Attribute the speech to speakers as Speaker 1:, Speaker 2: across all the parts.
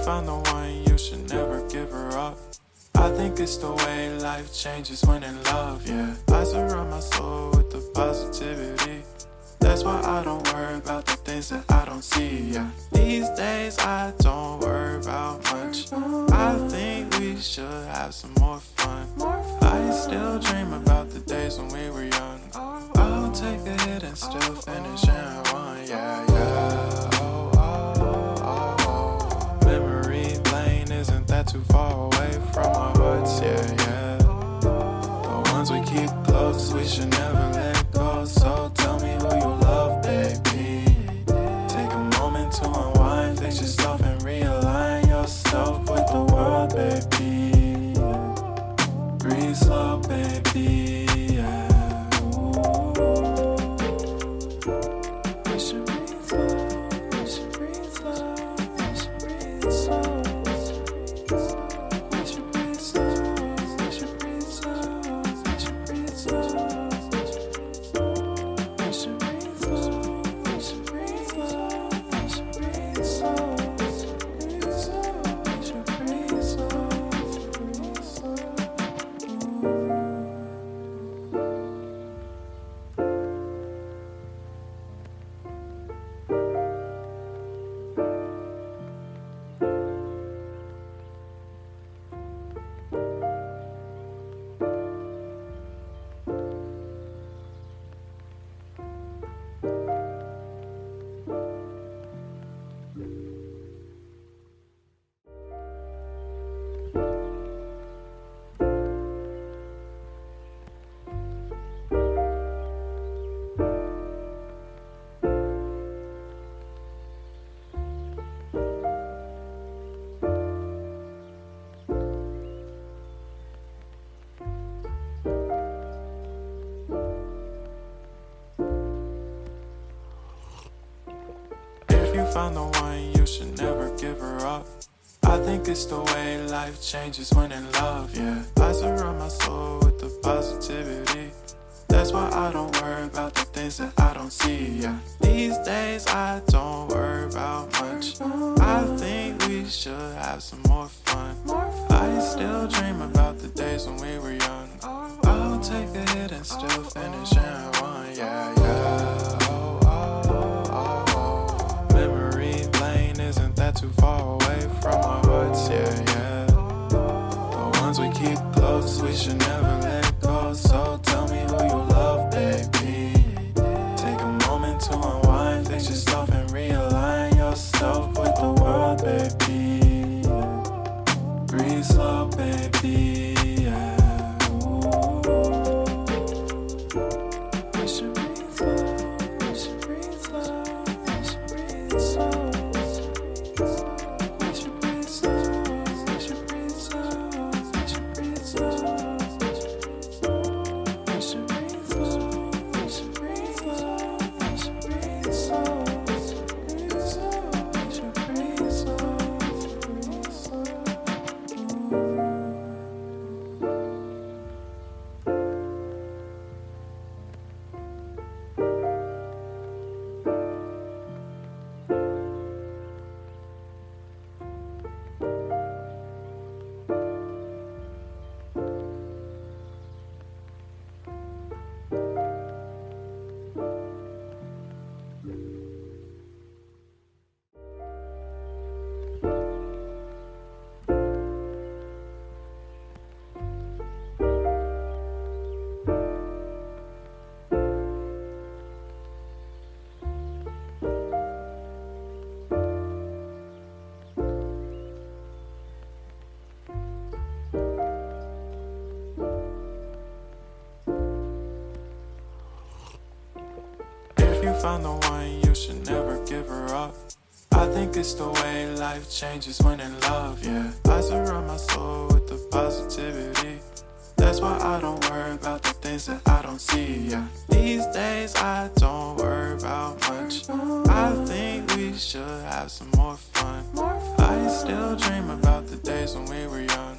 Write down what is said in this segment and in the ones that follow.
Speaker 1: found the one, you should never give her up. I think it's the way life changes when in love, yeah. I surround my soul with the positivity. That's why I don't worry about the things that I don't see, yeah. These days I don't worry about much. I think we should have some more fun. I still dream about the days when we were young. I'll take a hit and still finish in one, yeah, yeah. Oh, oh, oh, oh. Memory lane isn't that too far away from our hearts, yeah, yeah. The ones we keep close, we should never let go. So tell me who you love, baby. Take a moment to unwind, fix yourself and realign yourself with the world, baby. Breathe slow, baby, yeah. We should breathe slow, we should breathe slow, we should breathe slow. We should breathe slow, we should breathe slow, we should breathe slow. We should breathe slow, we should breathe slow, we should breathe slow. We should breathe slow, breathe slow. Found the one, you should never give her up. I think it's the way life changes when in love, yeah. I surround my soul with the positivity. That's why I don't worry about the things that I don't see, yeah. These days I don't worry about much. I think we should have some more fun. I still dream about the days when we were young. I'll take a hit and still finish in one, yeah, yeah. Oh, oh, oh, oh. Memory lane isn't that too far away from our hearts, yeah, yeah. The ones we keep close, we should never let go. So tell me who you love, baby. Take a moment to unwind, fix yourself and realign yourself with the world, baby. Breathe slow, baby, yeah. We should breathe slow, we should breathe slow, we should breathe slow. We should breathe slow, we should breathe slow, we should breathe slow. We should breathe slow, we should breathe slow, we should breathe slow. We should breathe slow, breathe slow. Found the one, you should never give her up. I think it's the way life changes when in love, yeah. I surround my soul with the positivity. That's why I don't worry about the things that I don't see, yeah. These days I don't worry about much. I think we should have some more fun. I still dream about the days when we were young.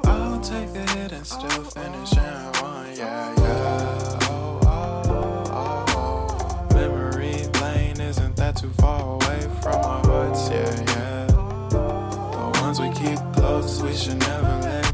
Speaker 1: I'll take a hit and still finish in one, yeah, yeah. Oh, oh, oh, oh. Memory lane isn't that too far away from our hearts, yeah, yeah. The close, we should never let